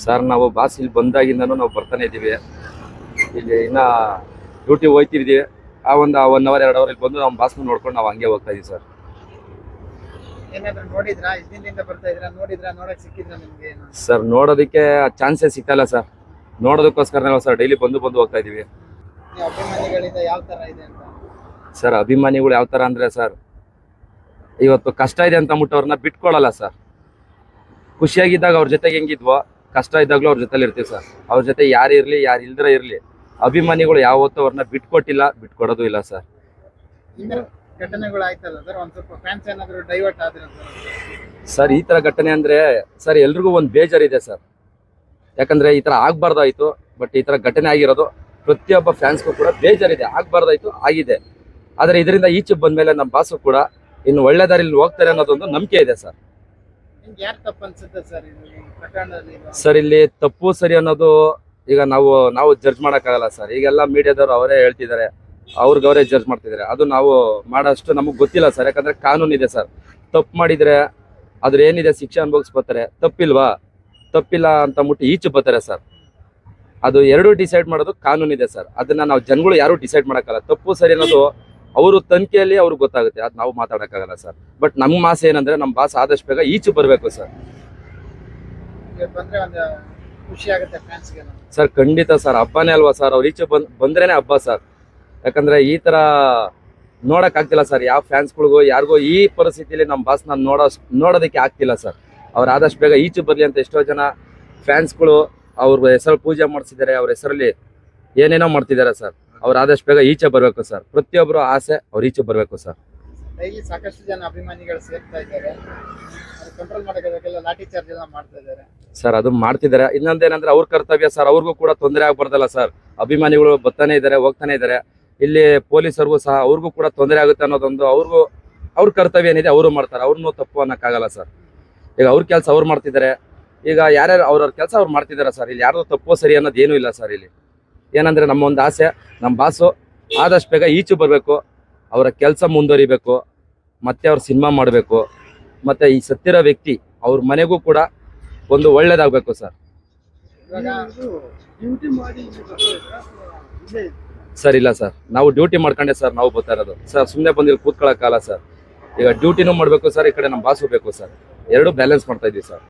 Sir ನಾವು boss ಇಲ್ಲಿ ಬಂದಾಗಿಂದನೂ ನಾವು ಬರ್ತಾನೆ ಇದ್ದೀವಿ. ಇಲ್ಲಿ ಇನ್ನ ಡ್ಯೂಟಿ ಹೋಗ್ತಿದ್ದೀವಿ. ಆ ಒಂದು 1 ಅವರ್ 2 ಅವರ್ ಇಲ್ಲಿ ಬಂದು ನಮ್ಮ ಬಾಸ್ನ ನೋಡ್ಕೊಂಡು ನಾವು ಹಂಗೆ ಹೋಗ್ತಾ ಇದೀವಿ ಸರ್. ಏನಾದ್ರು ನೋಡಿದ್ರಾ? ಇದರಿಂದ ಬರ್ತಾ ಇದ್ರಾ? ನೋಡಕ್ ಸಿಕ್ಕಿದ್ರಾ ನಿಮ್ಗೆ? ಸರ್ ನೋಡೋದಕ್ಕೆ ಚಾನ್ಸೇ ಸಿಗ್ತಾ ಸರ್. ನೋಡೋದಕ್ಕೋಸ್ಕರ ಸರ್ ಡೈಲಿ ಬಂದು ಹೋಗ್ತಾ ಇದೀವಿ. ನೀವು ಅಭಿಮಾನಿಗಳಿಂದ ಯಾವ ತರ ಇದೆ ಅಂತ? ಸರ್ ಅಭಿಮಾನಿಗಳು ಯಾವ ತರ ಅಂದ್ರೆ ಸರ್, ಇವತ್ತು ಕಷ್ಟ ಇದೆ ಅಂತ ಅಂದ್ಬಿಟ್ಟು ಅವ್ರನ್ನ ಬಿಟ್ಕೊಳಲ್ಲ ಸರ್. ಖುಷಿಯಾಗಿದ್ದಾಗ ಅವ್ರ ಜೊತೆಗೆ ಹೆಂಗಿದ್ವೋ, ಕಷ್ಟ ಇದ್ದಾಗಲೂ ಅವ್ರ ಜೊತೆಲಿ ಇರ್ತೀವಿ ಸರ್. ಅವ್ರ ಜೊತೆ ಯಾರು ಇರ್ಲಿ ಯಾರು ಇಲ್ದ್ರೆ ಇರ್ಲಿ, ಅಭಿಮಾನಿಗಳು ಯಾವತ್ತೂ ಅವ್ರನ್ನ ಬಿಟ್ಕೊಟ್ಟಿಲ್ಲ, ಬಿಟ್ಕೊಡೋದು ಇಲ್ಲ ಸರ್. ಘಟನೆಗಳು ಆಯ್ತಲ್ಲ ಸರ್, ಒಂದ್ ಸ್ವಲ್ಪ ಫ್ಯಾನ್ಸ್ ಏನಾದ್ರು ಡೈವರ್ಟ್ ಆದ್ರೆ ಸರ್ ಈ ತರ ಘಟನೆ ಅಂದ್ರೆ ಸರ್ ಎಲ್ರಿಗೂ ಒಂದು ಬೇಜಾರಿದೆ ಸರ್. ಯಾಕಂದ್ರೆ ಈ ತರ ಆಗ್ಬಾರ್ದಾಯ್ತು, ಬಟ್ ಈ ತರ ಘಟನೆ ಆಗಿರೋದು ಪ್ರತಿಯೊಬ್ಬ ಫ್ಯಾನ್ಸ್ಗೂ ಕೂಡ ಬೇಜಾರಿದೆ. ಆಗ್ಬಾರ್ದಾಯ್ತು, ಆಗಿದೆ. ಆದ್ರೆ ಇದರಿಂದ ಈಚೆ ಬಂದ್ಮೇಲೆ ನಮ್ಮ ಬಾಸು ಕೂಡ ಇನ್ನು ಒಳ್ಳೆ ದಾರಿಲಿ ಹೋಗ್ತಾರೆ ಅನ್ನೋದೊಂದು ನಂಬಿಕೆ ಇದೆ ಸರ್. ನಿಮ್ಗೆ ಯಾರು ತಪ್ಪು ಅನ್ಸುತ್ತೆ ಸರ್ ಈ ಪ್ರಕರಣದಲ್ಲಿ? ಸರ್ ಇಲ್ಲಿ ತಪ್ಪು ಸರಿ ಅನ್ನೋದು ಈಗ ನಾವು ಜಡ್ಜ್ ಮಾಡೋಕ್ಕಾಗಲ್ಲ ಸರ್. ಈಗೆಲ್ಲ ಮೀಡಿಯಾದವ್ರು ಅವರೇ ಹೇಳ್ತಿದ್ದಾರೆ, ಅವ್ರಿಗೆ ಜಡ್ಜ್ ಮಾಡ್ತಿದ್ದಾರೆ. ಅದು ನಾವು ಮಾಡೋಷ್ಟು ನಮಗೆ ಗೊತ್ತಿಲ್ಲ ಸರ್. ಯಾಕಂದ್ರೆ ಕಾನೂನು ಇದೆ ಸರ್. ತಪ್ಪು ಮಾಡಿದ್ರೆ ಅದ್ರ ಏನಿದೆ ಶಿಕ್ಷೆ ಅನುಭವಿಸ್ಬೋತಾರೆ. ತಪ್ಪಿಲ್ಲ ಅಂತ ಅಂದ್ಬಿಟ್ಟು ಈಚೆ ಬರ್ತಾರೆ ಸರ್. ಅದು ಎರಡೂ ಡಿಸೈಡ್ ಮಾಡೋದು ಕಾನೂನಿದೆ ಸರ್. ಅದನ್ನ ನಾವು ಜನಗಳು ಯಾರು ಡಿಸೈಡ್ ಮಾಡೋಕ್ಕಲ್ಲ. ತಪ್ಪು ಸರಿ ಅನ್ನೋದು ಅವರು ತನಿಖೆಯಲ್ಲಿ ಅವ್ರಿಗೆ ಗೊತ್ತಾಗುತ್ತೆ. ಅದು ನಾವು ಮಾತಾಡೋಕ್ಕಾಗಲ್ಲ ಸರ್. ಬಟ್ ನಮ್ಮ ಆಸೆ ಏನಂದ್ರೆ ನಮ್ಮ ಬಾಸ್ ಆದಷ್ಟು ಬೇಗ ಈಚೆ ಬರಬೇಕು ಸರ್. ಬಂದ್ರೆ ಒಂದು ಖುಷಿ ಆಗುತ್ತೆ ಫ್ಯಾನ್ಸ್ಗೆ. ಸರ್ ಖಂಡಿತ ಸರ್, ಹಬ್ಬನೇ ಅಲ್ವಾ ಸರ್. ಅವ್ರು ಈಚೆ ಬಂದ್ರೇನೆ ಹಬ್ಬ ಸರ್. ಯಾಕಂದ್ರೆ ಈ ತರ ನೋಡಕ್ ಆಗ್ತಿಲ್ಲ ಸರ್. ಯಾವ ಫ್ಯಾನ್ಸ್ಗಳಿಗೂ ಯಾರಿಗೂ ಈ ಪರಿಸ್ಥಿತಿಯಲ್ಲಿ ನಮ್ಮ ಬಾಸ್ನ ನೋಡೋದಕ್ಕೆ ಆಗ್ತಿಲ್ಲ ಸರ್. ಅವ್ರು ಆದಷ್ಟು ಬೇಗ ಈಚೆ ಬರ್ಲಿ ಅಂತ ಎಷ್ಟೋ ಜನ ಫ್ಯಾನ್ಸ್ಗಳು ಅವ್ರ ಹೆಸರು ಪೂಜೆ ಮಾಡಿಸಿದ್ದಾರೆ, ಅವ್ರ ಹೆಸರಲ್ಲಿ ಏನೇನೋ ಮಾಡ್ತಿದ್ದಾರೆ ಸರ್. ಅವ್ರು ಆದಷ್ಟು ಬೇಗ ಈಚೆ ಬರಬೇಕು ಸರ್. ಪ್ರತಿಯೊಬ್ಬರು ಆಸೆ ಅವ್ರು ಈಚೆ ಬರಬೇಕು ಸರ್. ಡೈಲಿ ಸಾಕಷ್ಟು ಜನ ಅಭಿಮಾನಿಗಳು ಸೇರ್ತಾ ಇದ್ದಾರೆ, ಕಂಟ್ರೋಲ್ ಮಾಡೋಕ್ಕಾಗಲ್ಲ, ಲಾಠಿ ಚಾರ್ಜ್ ಎಲ್ಲ ಮಾಡ್ತಾ ಇದ್ದಾರೆ ಸರ್. ಅದು ಮಾಡ್ತಿದ್ದಾರೆ. ಇನ್ನೊಂದೇನಂದ್ರೆ ಅವ್ರ ಕರ್ತವ್ಯ ಸರ್. ಅವ್ರಿಗೂ ಕೂಡ ತೊಂದರೆ ಆಗ್ಬಾರ್ದಲ್ಲ ಸರ್. ಅಭಿಮಾನಿಗಳು ಬರ್ತಾನೆ ಇದ್ದಾರೆ, ಹೋಗ್ತಾನೆ ಇದ್ದಾರೆ. ಇಲ್ಲಿ ಪೊಲೀಸರಿಗೂ ಸಹ ಅವ್ರಿಗೂ ಕೂಡ ತೊಂದರೆ ಆಗುತ್ತೆ ಅನ್ನೋದೊಂದು ಅವ್ರ ಕರ್ತವ್ಯ ಏನಿದೆ ಅವರು ಮಾಡ್ತಾರೆ. ಅವ್ರನ್ನೂ ತಪ್ಪು ಅನ್ನೋಕ್ಕಾಗಲ್ಲ ಸರ್. ಈಗ ಅವ್ರ ಕೆಲಸ ಅವ್ರು ಮಾಡ್ತಿದ್ದಾರೆ. ಈಗ ಯಾರ್ಯಾರು ಅವ್ರವ್ರ ಕೆಲಸ ಅವ್ರು ಮಾಡ್ತಿದ್ದಾರೆ ಸರ್. ಇಲ್ಲಿ ಯಾರ್ದು ತಪ್ಪು ಸರಿ ಅನ್ನೋದು ಏನೂ ಇಲ್ಲ ಸರ್. ಇಲ್ಲಿ ಏನಂದ್ರೆ ನಮ್ಮ ಒಂದು ಆಸೆ, ನಮ್ಮ ಬಾಸು ಆದಷ್ಟು ಬೇಗ ಈಚೆ ಬರಬೇಕು, ಅವರ ಕೆಲಸ ಮುಂದುವರಿಬೇಕು, ಮತ್ತೆ ಅವ್ರ ಸಿನಿಮಾ ಮಾಡಬೇಕು, ಮತ್ತೆ ಈ ಸತ್ತಿರೋ ವ್ಯಕ್ತಿ ಅವ್ರ ಮನೆಗೂ ಕೂಡ ಒಂದು ಒಳ್ಳೇದಾಗಬೇಕು ಸರ್. ಸರ್ ಇಲ್ಲ ಸರ್, ನಾವು ಡ್ಯೂಟಿ ಮಾಡ್ಕೊಂಡೆ ಸರ್ ನಾವು ಬರ್ತಾ ಇರೋದು ಸರ್. ಸುಮ್ಮನೆ ಬಂದಿಲ್ಲಿ ಕೂತ್ಕೊಳ್ಳೋಕ್ಕಲ್ಲ ಸರ್. ಈಗ ಡ್ಯೂಟಿನೂ ಮಾಡಬೇಕು ಸರ್, ಈ ಕಡೆ ನಮ್ಮ ಬಾಸು ಬೇಕು ಸರ್. ಎರಡೂ ಬ್ಯಾಲೆನ್ಸ್ ಮಾಡ್ತಾ ಇದ್ದೀವಿ ಸರ್.